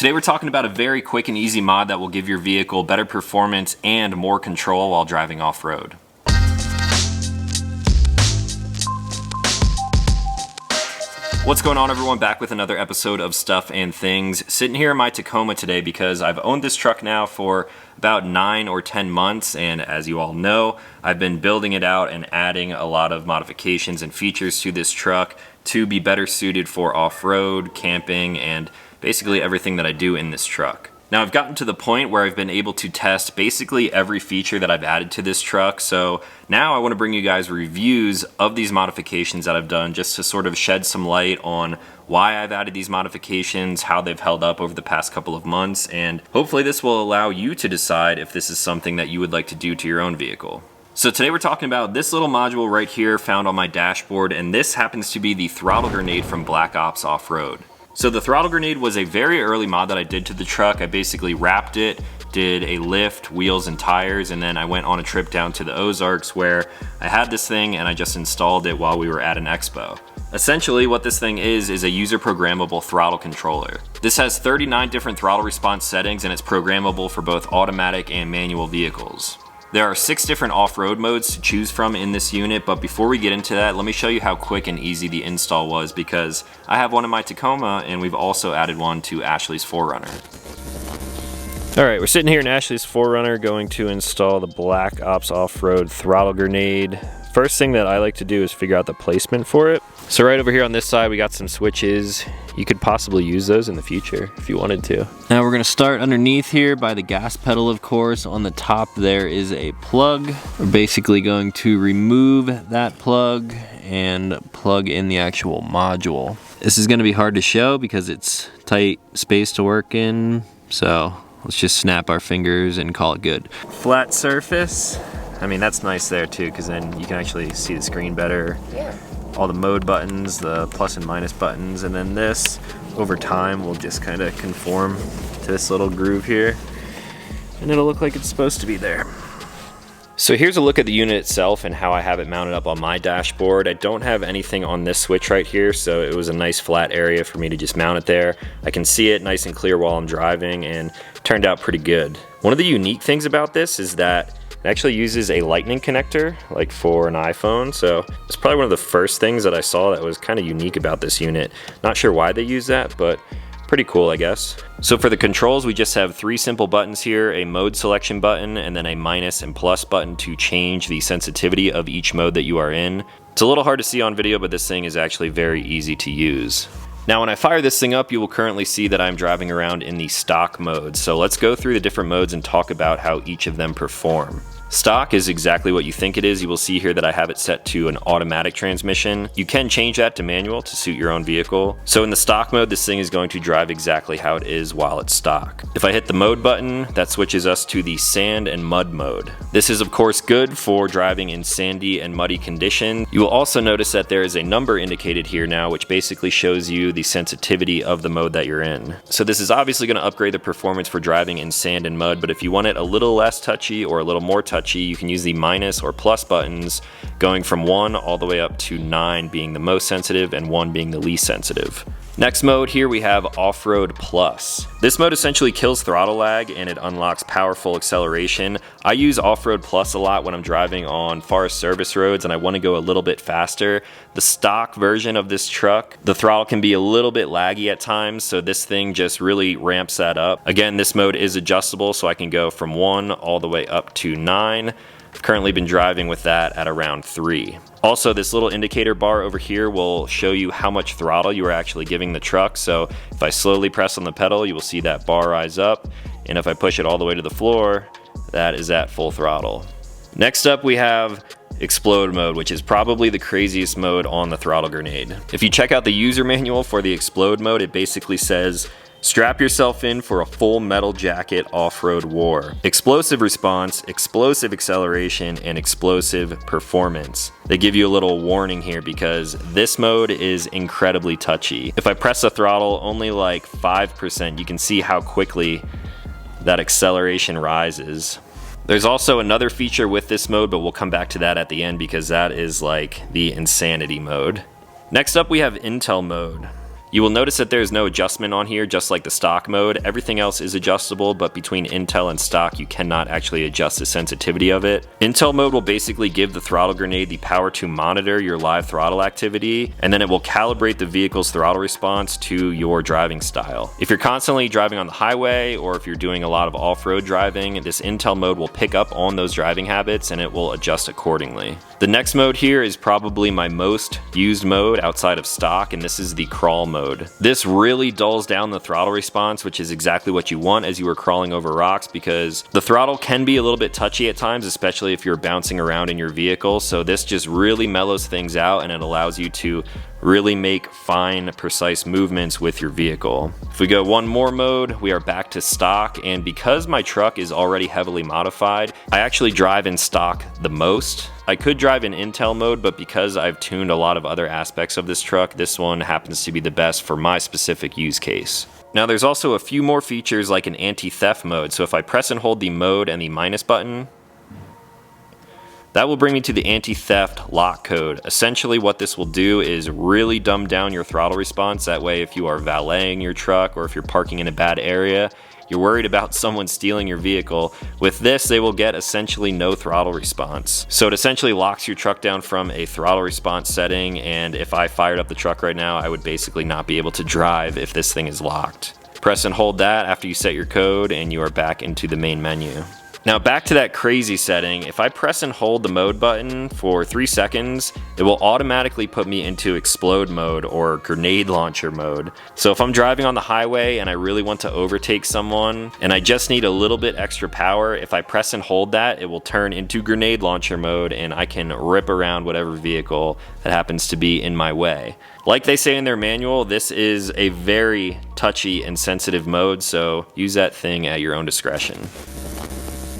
Today we're talking about a very quick and easy mod that will give your vehicle better performance and more control while driving off-road. What's going on, everyone? Back with another episode of Stuff and Things. Sitting here in my Tacoma today because I've owned this truck now for about 9 or 10 months, and as you all know, I've been building it out and adding a lot of modifications and features to this truck to be better suited for off-road, camping, and basically everything that I do in this truck. Now I've gotten to the point where I've been able to test basically every feature that I've added to this truck, so now I want to bring you guys reviews of these modifications that I've done just to sort of shed some light on why I've added these modifications, how they've held up over the past couple of months, and hopefully this will allow you to decide if this is something that you would like to do to your own vehicle. So today we're talking about this little module right here found on my dashboard, and this happens to be the throttle grenade from Black Ops Off-Road. So the throttle grenade was a very early mod that I did to the truck. I basically wrapped it, did a lift, wheels, and tires, and then I went on a trip down to the Ozarks where I had this thing and I just installed it while we were at an expo. Essentially what this thing is a user programmable throttle controller. This has 39 different throttle response settings and it's programmable for both automatic and manual vehicles. There are 6 different off-road modes to choose from in this unit, but before we get into that, let me show you how quick and easy the install was because I have one in my Tacoma and we've also added one to Ashley's 4Runner. Alright, we're sitting here in Ashley's 4Runner going to install the Black Ops Off-Road throttle grenade. First thing that I like to do is figure out the placement for it. So right over here on this side we got some switches. You could possibly use those in the future if you wanted to. Now we're going to start underneath here by the gas pedal, of course. On the top there is a plug. We're basically going to remove that plug and plug in the actual module. This is going to be hard to show because it's tight space to work in, so let's just snap our fingers and call it good. Flat surface. I mean, that's nice there too, because then you can actually see the screen better. Yeah. All the mode buttons, the plus and minus buttons, and then this, over time, will just kind of conform to this little groove here, and it'll look like it's supposed to be there. So here's a look at the unit itself and how I have it mounted up on my dashboard. I don't have anything on this switch right here, so it was a nice flat area for me to just mount it there. I can see it nice and clear while I'm driving, and it turned out pretty good. One of the unique things about this is that it actually uses a lightning connector, like for an iPhone, so it's probably one of the first things that I saw that was kind of unique about this unit. Not sure why they use that, but pretty cool, I guess. So for the controls, we just have 3 simple buttons here, a mode selection button, and then a minus and plus button to change the sensitivity of each mode that you are in. It's a little hard to see on video, but this thing is actually very easy to use. Now when I fire this thing up, you will currently see that I'm driving around in the stock mode. So let's go through the different modes and talk about how each of them perform. Stock is exactly what you think it is. You will see here that I have it set to an automatic transmission. You can change that to manual to suit your own vehicle. So in the stock mode, this thing is going to drive exactly how it is while it's stock. If I hit the mode button, that switches us to the sand and mud mode. This is of course good for driving in sandy and muddy conditions. You will also notice that there is a number indicated here now, which basically shows you the sensitivity of the mode that you're in. So this is obviously going to upgrade the performance for driving in sand and mud, but if you want it a little less touchy or a little more touchy, you can use the minus or plus buttons, going from 1 all the way up to 9 being the most sensitive and 1 being the least sensitive. Next mode here we have Off-Road Plus. This mode essentially kills throttle lag and it unlocks powerful acceleration. I use Off-Road Plus a lot when I'm driving on Forest Service roads and I want to go a little bit faster. The stock version of this truck, the throttle can be a little bit laggy at times, so this thing just really ramps that up. Again, this mode is adjustable, so I can go from 1 all the way up to 9. I've currently been driving with that at around 3. Also, this little indicator bar over here will show you how much throttle you are actually giving the truck. So if I slowly press on the pedal, you will see that bar rise up. And if I push it all the way to the floor, that is at full throttle. Next up, we have Explode mode, which is probably the craziest mode on the throttle grenade. If you check out the user manual for the Explode mode, it basically says, strap yourself in for a full metal jacket off-road war. Explosive response, explosive acceleration, and explosive performance. They give you a little warning here because this mode is incredibly touchy. If I press the throttle only like 5%, you can see how quickly that acceleration rises. There's also another feature with this mode, but we'll come back to that at the end because that is like the insanity mode. Next up we have Intel mode. You will notice that there's no adjustment on here, just like the stock mode. Everything else is adjustable, but between Intel and stock, you cannot actually adjust the sensitivity of it. Intel mode will basically give the throttle grenade the power to monitor your live throttle activity, and then it will calibrate the vehicle's throttle response to your driving style. If you're constantly driving on the highway, or if you're doing a lot of off-road driving, this Intel mode will pick up on those driving habits and it will adjust accordingly. The next mode here is probably my most used mode outside of stock, and this is the crawl mode. This really dulls down the throttle response, which is exactly what you want as you are crawling over rocks, because the throttle can be a little bit touchy at times, especially if you're bouncing around in your vehicle. So this just really mellows things out, and it allows you to really make fine, precise movements with your vehicle. If we go one more mode, we are back to stock, and because my truck is already heavily modified, I actually drive in stock the most. I could drive in Intel mode, but because I've tuned a lot of other aspects of this truck, this one happens to be the best for my specific use case. Now there's also a few more features like an anti-theft mode, so if I press and hold the mode and the minus button, that will bring me to the anti-theft lock code. Essentially what this will do is really dumb down your throttle response. That way if you are valeting your truck or if you're parking in a bad area, you're worried about someone stealing your vehicle. With this, they will get essentially no throttle response. So it essentially locks your truck down from a throttle response setting, and if I fired up the truck right now, I would basically not be able to drive if this thing is locked. Press and hold that after you set your code and you are back into the main menu. Now back to that crazy setting, if I press and hold the mode button for 3 seconds, it will automatically put me into explode mode or grenade launcher mode. So if I'm driving on the highway and I really want to overtake someone and I just need a little bit extra power, if I press and hold that, it will turn into grenade launcher mode and I can rip around whatever vehicle that happens to be in my way. Like they say in their manual, this is a very touchy and sensitive mode, so use that thing at your own discretion.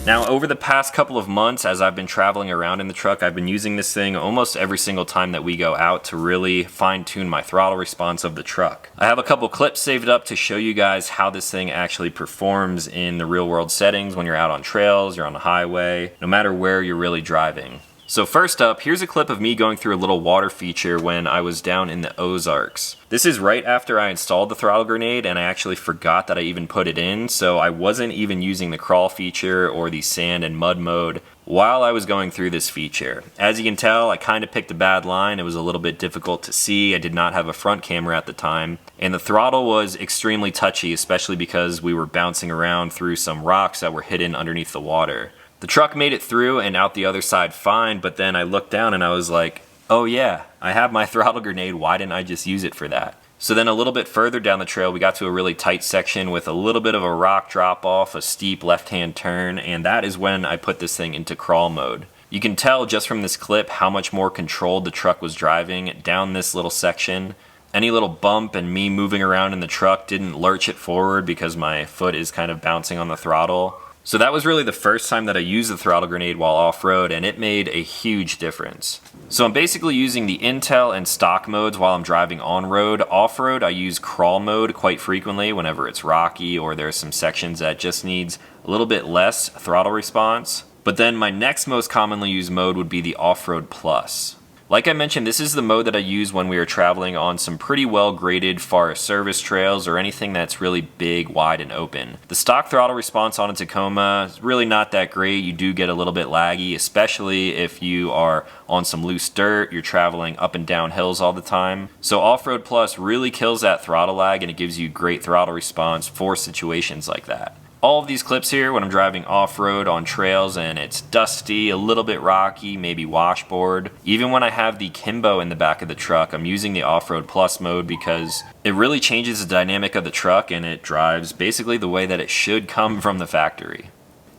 Now, over the past couple of months, as I've been traveling around in the truck, I've been using this thing almost every single time that we go out to really fine-tune my throttle response of the truck. I have a couple clips saved up to show you guys how this thing actually performs in the real-world settings when you're out on trails, you're on the highway, no matter where you're really driving. So first up, here's a clip of me going through a little water feature when I was down in the Ozarks. This is right after I installed the throttle grenade and I actually forgot that I even put it in, so I wasn't even using the crawl feature or the sand and mud mode while I was going through this feature. As you can tell, I kind of picked a bad line. It was a little bit difficult to see. I did not have a front camera at the time, and the throttle was extremely touchy, especially because we were bouncing around through some rocks that were hidden underneath the water. The truck made it through and out the other side fine, but then I looked down and I was like, oh yeah, I have my throttle grenade, why didn't I just use it for that? So then a little bit further down the trail, we got to a really tight section with a little bit of a rock drop off, a steep left-hand turn, and that is when I put this thing into crawl mode. You can tell just from this clip how much more controlled the truck was driving down this little section. Any little bump and me moving around in the truck didn't lurch it forward because my foot is kind of bouncing on the throttle. So that was really the first time that I used the throttle grenade while off-road, and it made a huge difference. So I'm basically using the Intel and stock modes while I'm driving on-road. Off-road, I use crawl mode quite frequently whenever it's rocky or there's some sections that just needs a little bit less throttle response. But then my next most commonly used mode would be the Off-Road Plus. Like I mentioned, this is the mode that I use when we are traveling on some pretty well graded Forest Service trails or anything that's really big, wide, and open. The stock throttle response on a Tacoma is really not that great. You do get a little bit laggy, especially if you are on some loose dirt, you're traveling up and down hills all the time. So Off-Road Plus really kills that throttle lag and it gives you great throttle response for situations like that. All of these clips here when I'm driving off-road on trails and it's dusty, a little bit rocky, maybe washboard. Even when I have the Kimbo in the back of the truck, I'm using the Off-Road Plus mode because it really changes the dynamic of the truck and it drives basically the way that it should come from the factory.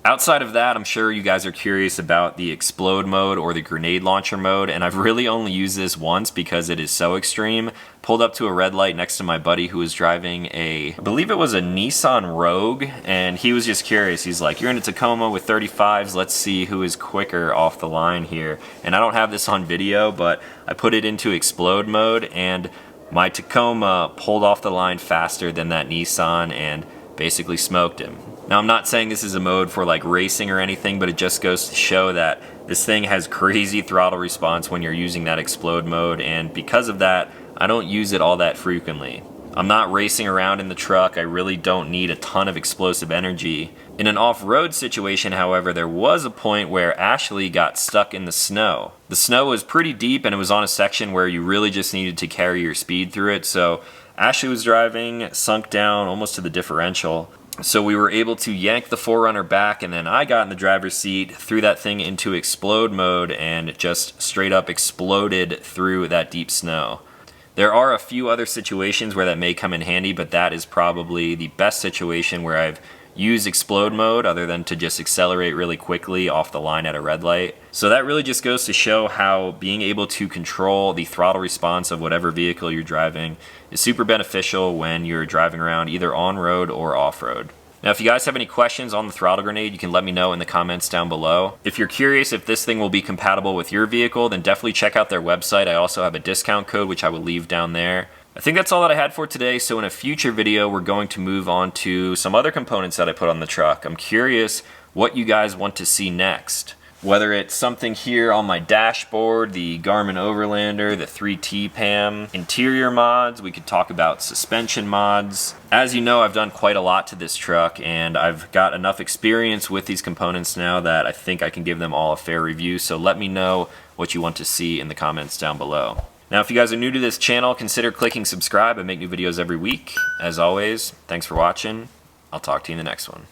Outside of that, I'm sure you guys are curious about the explode mode or the grenade launcher mode, and I've really only used this once because it is so extreme. Pulled up to a red light next to my buddy who was driving I believe it was a Nissan Rogue, and he was just curious. He's like, you're in a Tacoma with 35s, let's see who is quicker off the line here. And I don't have this on video, but I put it into explode mode, and my Tacoma pulled off the line faster than that Nissan and basically smoked him. Now, I'm not saying this is a mode for like racing or anything, but it just goes to show that this thing has crazy throttle response when you're using that explode mode, and because of that, I don't use it all that frequently. I'm not racing around in the truck. I really don't need a ton of explosive energy. In an off-road situation, however, there was a point where Ashley got stuck in the snow. The snow was pretty deep and it was on a section where you really just needed to carry your speed through it. So Ashley was driving, sunk down almost to the differential. So we were able to yank the 4Runner back, and then I got in the driver's seat, threw that thing into explode mode, and just straight up exploded through that deep snow. There are a few other situations where that may come in handy, but that is probably the best situation where I've used explode mode other than to just accelerate really quickly off the line at a red light. So that really just goes to show how being able to control the throttle response of whatever vehicle you're driving is super beneficial when you're driving around either on-road or off-road. Now, if you guys have any questions on the throttle grenade, you can let me know in the comments down below. If you're curious if this thing will be compatible with your vehicle, then definitely check out their website. I also have a discount code, which I will leave down there. I think that's all that I had for today, so in a future video, we're going to move on to some other components that I put on the truck. I'm curious what you guys want to see next. Whether it's something here on my dashboard, the Garmin Overlander, the 3T PAM, interior mods, we could talk about suspension mods. As you know, I've done quite a lot to this truck, and I've got enough experience with these components now that I think I can give them all a fair review, so let me know what you want to see in the comments down below. Now, if you guys are new to this channel, consider clicking subscribe. I make new videos every week. As always, thanks for watching. I'll talk to you in the next one.